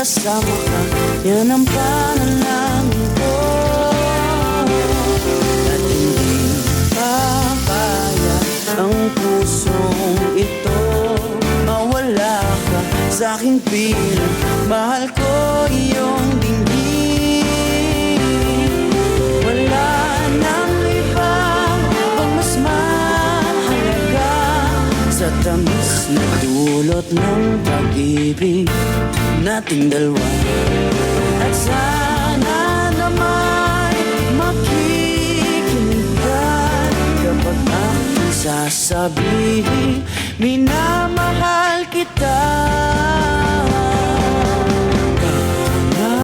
makasama ka, yan ang panalangin ko. At hindi papayag ang pusong ito, mawala ka sa aking piling. Mahal ko iyong dinggin. Wala nang iba pang mas mahalaga sa tamis na dulot ng pag-ibig nating dalawa. At sana naman makikinig ka kapag aking sasabihin, minahal